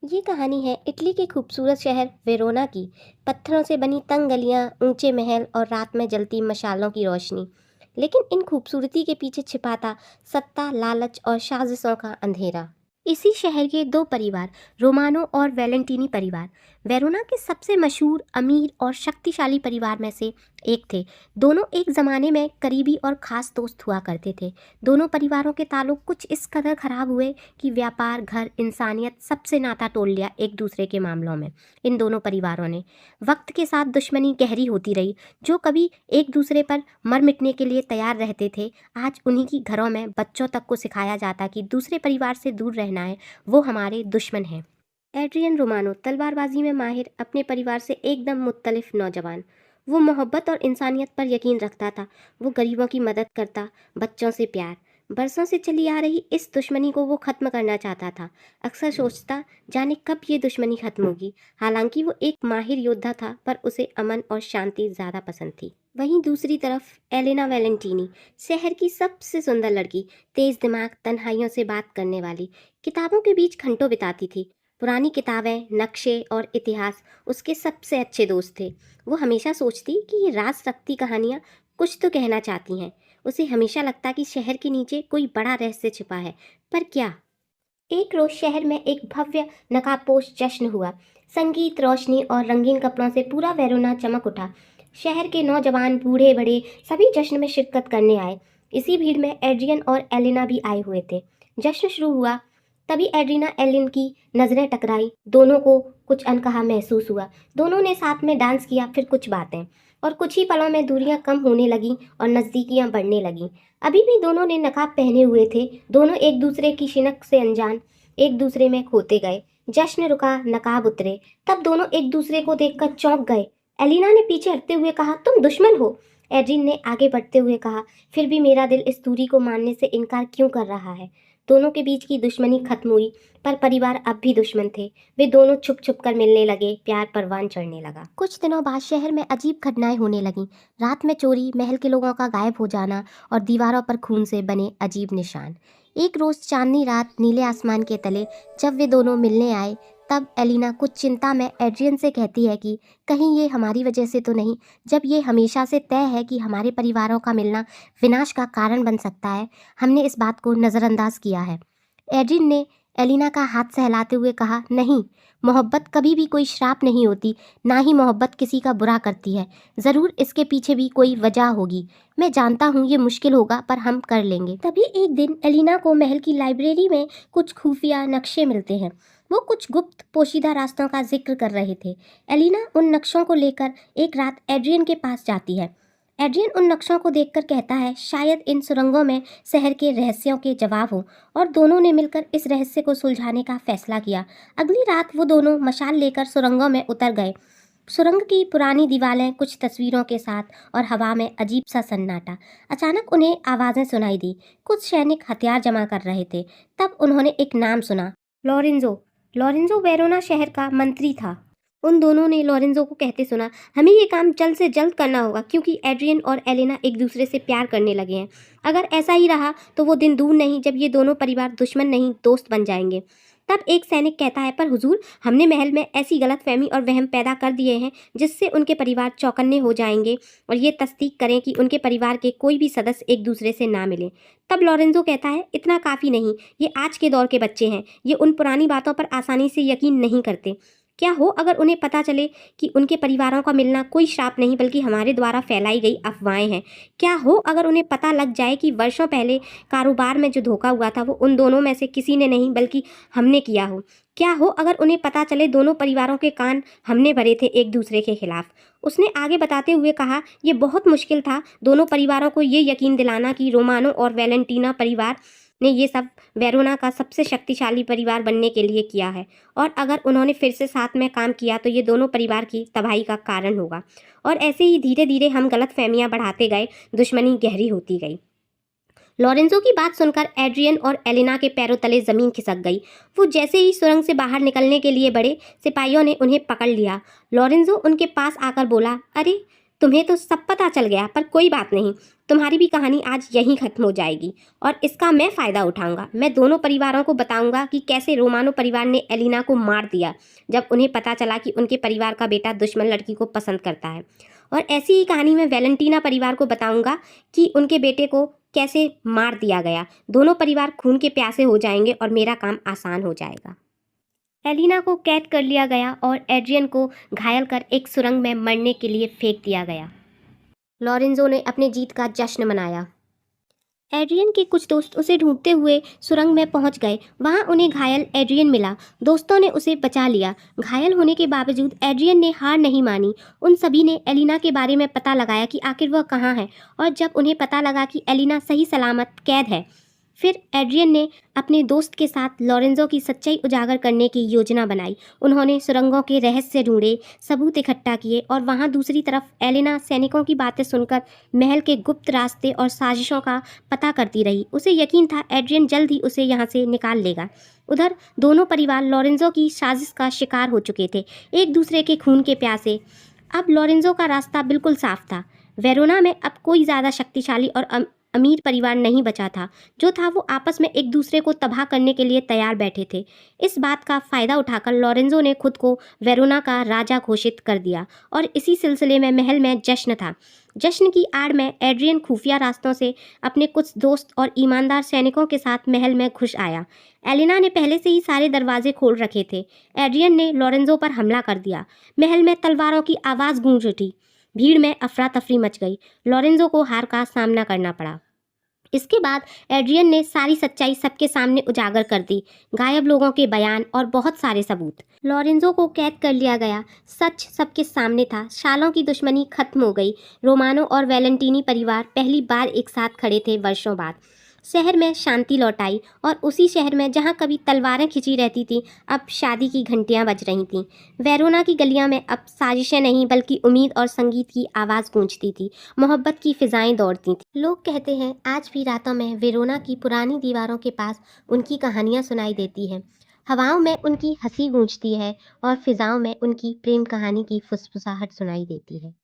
ये कहानी है इटली के खूबसूरत शहर वेरोना की। पत्थरों से बनी तंग गलियां, ऊंचे महल और रात में जलती मशालों की रोशनी। लेकिन इन खूबसूरती के पीछे छिपा था सत्ता, लालच और साजिशों का अंधेरा। इसी शहर के दो परिवार, रोमानो और वैलेंटीनी परिवार, वेरोना के सबसे मशहूर, अमीर और शक्तिशाली परिवार में से एक थे। दोनों एक ज़माने में करीबी और ख़ास दोस्त हुआ करते थे। दोनों परिवारों के ताल्लुक कुछ इस कदर ख़राब हुए कि व्यापार, घर, इंसानियत सबसे नाता तोड़ लिया एक दूसरे के मामलों में। इन दोनों परिवारों ने वक्त के साथ दुश्मनी गहरी होती रही। जो कभी एक दूसरे पर मर मिटने के लिए तैयार रहते थे, आज उन्हीं की घरों में बच्चों तक को सिखाया जाता कि दूसरे परिवार से दूर रहना है, वो हमारे दुश्मन हैं। एड्रियन रोमानो तलवारबाजी में माहिर, अपने परिवार से एकदम मुख्तलिफ नौजवान। वो मोहब्बत और इंसानियत पर यकीन रखता था। वो गरीबों की मदद करता, बच्चों से प्यार। बरसों से चली आ रही इस दुश्मनी को वो ख़त्म करना चाहता था। अक्सर सोचता, जाने कब ये दुश्मनी ख़त्म होगी। हालांकि वो एक माहिर योद्धा था, पर उसे अमन और शांति ज़्यादा पसंद थी। वहीं दूसरी तरफ एलेना वैलेंटीनी, शहर की सबसे सुंदर लड़की, तेज दिमाग, तन्हाइयों से बात करने वाली, किताबों के बीच घंटों बिताती थी। पुरानी किताबें, नक्शे और इतिहास उसके सबसे अच्छे दोस्त थे। वो हमेशा सोचती कि ये राज रखती कहानियाँ कुछ तो कहना चाहती हैं। उसे हमेशा लगता कि शहर के नीचे कोई बड़ा रहस्य छिपा है, पर क्या? एक रोज शहर में एक भव्य नकाबपोश जश्न हुआ। संगीत, रोशनी और रंगीन कपड़ों से पूरा वेरोना चमक उठा। शहर के नौजवान, बूढ़े बड़े सभी जश्न में शिरकत करने आए। इसी भीड़ में एड्रियन और एलिना भी आए हुए थे। जश्न शुरू हुआ, तभी एड्रिना एलिन की नज़रें टकराई। दोनों को कुछ अनकहा महसूस हुआ। दोनों ने साथ में डांस किया, फिर कुछ बातें, और कुछ ही पलों में दूरियां कम होने लगीं और नज़दीकियां बढ़ने लगीं। अभी भी दोनों ने नकाब पहने हुए थे। दोनों एक दूसरे की शिनक से अनजान, एक दूसरे में खोते गए। जश्न रुका, नकाब उतरे, तब दोनों एक दूसरे को देखकर चौंक गए। एलिना ने पीछे हटते हुए कहा, तुम दुश्मन हो? एड्रिन ने आगे बढ़ते हुए कहा, फिर भी मेरा दिल इस दूरी को मानने से इनकार क्यों कर रहा है? दोनों के बीच की दुश्मनी खत्म हुई, पर परिवार अब भी दुश्मन थे। वे दोनों छुप छुप कर मिलने लगे। प्यार परवान चढ़ने लगा। कुछ दिनों बाद शहर में अजीब घटनाएं होने लगीं। रात में चोरी, महल के लोगों का गायब हो जाना और दीवारों पर खून से बने अजीब निशान। एक रोज चांदनी रात, नीले आसमान के तले, जब वे दोनों मिलने आए, तब एलिना कुछ चिंता में एड्रियन से कहती है कि कहीं ये हमारी वजह से तो नहीं, जब ये हमेशा से तय है कि हमारे परिवारों का मिलना विनाश का कारण बन सकता है, हमने इस बात को नज़रअंदाज किया है। एड्रिन ने एलिना का हाथ सहलाते हुए कहा, नहीं, मोहब्बत कभी भी कोई श्राप नहीं होती, ना ही मोहब्बत किसी का बुरा करती है। ज़रूर इसके पीछे भी कोई वजह होगी। मैं जानता हूँ ये मुश्किल होगा, पर हम कर लेंगे। तभी एक दिन एलिना को महल की लाइब्रेरी में कुछ खुफिया नक्शे मिलते हैं। वो कुछ गुप्त पोशीदा रास्तों का जिक्र कर रहे थे। एलिना उन नक्शों को लेकर एक रात एड्रियन के पास जाती है। एड्रियन उन नक्शों को देखकर कहता है, शायद इन सुरंगों में शहर के रहस्यों के जवाब हो, और दोनों ने मिलकर इस रहस्य को सुलझाने का फैसला किया। अगली रात वो दोनों मशाल लेकर सुरंगों में उतर गए। सुरंग की पुरानी दीवारें कुछ तस्वीरों के साथ, और हवा में अजीब सा सन्नाटा। अचानक उन्हें आवाज़ें सुनाई दी। कुछ सैनिक हथियार जमा कर रहे थे। तब उन्होंने एक नाम सुना, लॉरेंजो। लॉरेंजो वेरोना शहर का मंत्री था। उन दोनों ने लॉरेंजो को कहते सुना, हमें ये काम जल्द से जल्द करना होगा, क्योंकि एड्रियन और एलेना एक दूसरे से प्यार करने लगे हैं। अगर ऐसा ही रहा तो वो दिन दूर नहीं जब ये दोनों परिवार दुश्मन नहीं, दोस्त बन जाएंगे। तब एक सैनिक कहता है, पर हुजूर, हमने महल में ऐसी गलतफहमी और वहम पैदा कर दिए हैं जिससे उनके परिवार चौकन्ने हो जाएंगे और ये तस्दीक करें कि उनके परिवार के कोई भी सदस्य एक दूसरे से ना मिले। तब लॉरेंजो कहता है, इतना काफ़ी नहीं, ये आज के दौर के बच्चे हैं, ये उन पुरानी बातों पर आसानी से यकीन नहीं करते। क्या हो अगर उन्हें पता चले कि उनके परिवारों का मिलना कोई श्राप नहीं बल्कि हमारे द्वारा फैलाई गई अफवाहें हैं? क्या हो अगर उन्हें पता लग जाए कि वर्षों पहले कारोबार में जो धोखा हुआ था वो उन दोनों में से किसी ने नहीं बल्कि हमने किया हो? क्या हो अगर उन्हें पता चले दोनों परिवारों के कान हमने भरे थे एक दूसरे के खिलाफ? उसने आगे बताते हुए कहा, ये बहुत मुश्किल था दोनों परिवारों को ये यकीन दिलाना कि रोमानो और वैलेंटीना परिवार ने ये सब वेरोना का सबसे शक्तिशाली परिवार बनने के लिए किया है, और अगर उन्होंने फिर से साथ में काम किया तो ये दोनों परिवार की तबाही का कारण होगा। और ऐसे ही धीरे धीरे हम गलत फहमियाँ बढ़ाते गए, दुश्मनी गहरी होती गई। लॉरेंजो की बात सुनकर एड्रियन और एलिना के पैरों तले जमीन खिसक गई। वो जैसे ही सुरंग से बाहर निकलने के लिए बढ़े, सिपाहियों ने उन्हें पकड़ लिया। लॉरेंजो उनके पास आकर बोला, अरे, तुम्हें तो सब पता चल गया, पर कोई बात नहीं, तुम्हारी भी कहानी आज यहीं खत्म हो जाएगी और इसका मैं फ़ायदा उठाऊंगा। मैं दोनों परिवारों को बताऊंगा कि कैसे रोमानो परिवार ने एलिना को मार दिया जब उन्हें पता चला कि उनके परिवार का बेटा दुश्मन लड़की को पसंद करता है। और ऐसी ही कहानी मैं वैलेंटीना परिवार को बताऊंगा कि उनके बेटे को कैसे मार दिया गया। दोनों परिवार खून के प्यासे हो जाएंगे और मेरा काम आसान हो जाएगा। एलिना को कैद कर लिया गया और एड्रियन को घायल कर एक सुरंग में मरने के लिए फेंक दिया गया। लॉरेंजो ने अपने जीत का जश्न मनाया। एड्रियन के कुछ दोस्त उसे ढूंढते हुए सुरंग में पहुंच गए। वहां उन्हें घायल एड्रियन मिला। दोस्तों ने उसे बचा लिया। घायल होने के बावजूद एड्रियन ने हार नहीं मानी। उन सभी ने एलिना के बारे में पता लगाया कि आखिर वह कहाँ है, और जब उन्हें पता लगा कि एलिना सही सलामत कैद है, फिर एड्रियन ने अपने दोस्त के साथ लॉरेंजो की सच्चाई उजागर करने की योजना बनाई। उन्होंने सुरंगों के रहस्य ढूंढे, सबूत इकट्ठा किए और वहां दूसरी तरफ एलिना सैनिकों की बातें सुनकर महल के गुप्त रास्ते और साजिशों का पता करती रही। उसे यकीन था एड्रियन जल्द ही उसे यहाँ से निकाल लेगा। उधर दोनों परिवार लॉरेंजो की साजिश का शिकार हो चुके थे, एक दूसरे के खून के प्यासे। अब लॉरेंजो का रास्ता बिल्कुल साफ था। वेरोना में अब कोई ज़्यादा शक्तिशाली और अमीर परिवार नहीं बचा था। जो था वो आपस में एक दूसरे को तबाह करने के लिए तैयार बैठे थे। इस बात का फ़ायदा उठाकर लॉरेंजो ने खुद को वेरोना का राजा घोषित कर दिया और इसी सिलसिले में महल में जश्न था। जश्न की आड़ में एड्रियन खुफिया रास्तों से अपने कुछ दोस्त और ईमानदार सैनिकों के साथ महल में घुस आया। एलिना ने पहले से ही सारे दरवाजे खोल रखे थे। एड्रियन ने लॉरेंजो पर हमला कर दिया। महल में तलवारों की आवाज़ गूंज उठी। भीड़ में अफरा तफरी मच गई। लॉरेंजो को हार का सामना करना पड़ा। इसके बाद एड्रियन ने सारी सच्चाई सबके सामने उजागर कर दी, गायब लोगों के बयान और बहुत सारे सबूत। लॉरेंजो को कैद कर लिया गया। सच सबके सामने था। सालों की दुश्मनी खत्म हो गई। रोमानो और वैलेंटीनी परिवार पहली बार एक साथ खड़े थे वर्षों बाद। शहर में शांति लौट आई और उसी शहर में जहाँ कभी तलवारें खिंची रहती थीं, अब शादी की घंटियाँ बज रही थीं। वेरोना की गलियाँ में अब साजिशें नहीं बल्कि उम्मीद और संगीत की आवाज़ गूंजती थी। मोहब्बत की फिजाएं दौड़ती थीं। लोग कहते हैं आज भी रातों में वेरोना की पुरानी दीवारों के पास उनकी कहानियाँ सुनाई देती हैं। हवाओं में उनकी हंसी गूंजती है और फिजाओं में उनकी प्रेम कहानी की फुसफुसाहट सुनाई देती है।